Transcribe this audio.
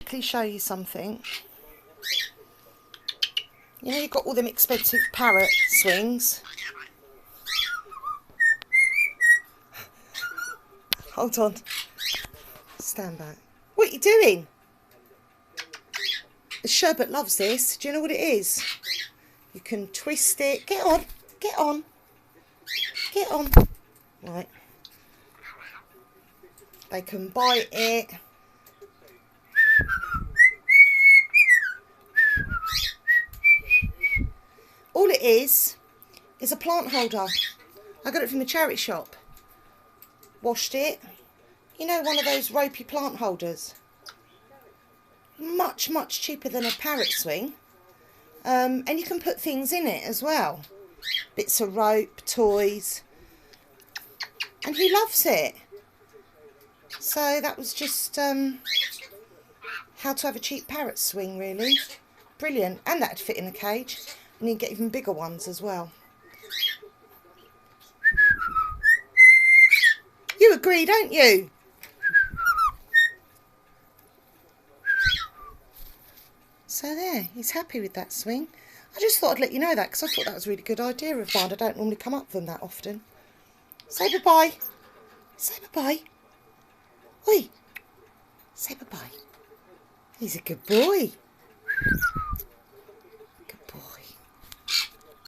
quickly show you something. You know, you've got all them expensive Parrot swings. Hold on. Stand back. What are you doing? The sherbet loves this. Do you know what it is? You can twist it. Get on. Get on. Get on. Right. They can bite it. All it is a plant holder. I got it from the charity shop. Washed it. You know, one of those ropey plant holders. Much, much cheaper than a Parrot swing. And you can put things in it as well. Bits of rope, toys. And he loves it. So that was just how to have a cheap Parrot swing, really. Brilliant. And that'd fit in a cage. And you can get even bigger ones as well. You agree, don't you? So there, he's happy with that swing. I just thought I'd let you know that because I thought that was a really good idea of mine. I don't normally come up with them that often. Say bye-bye. Say bye-bye. Oi. Say bye-bye. He's a good boy.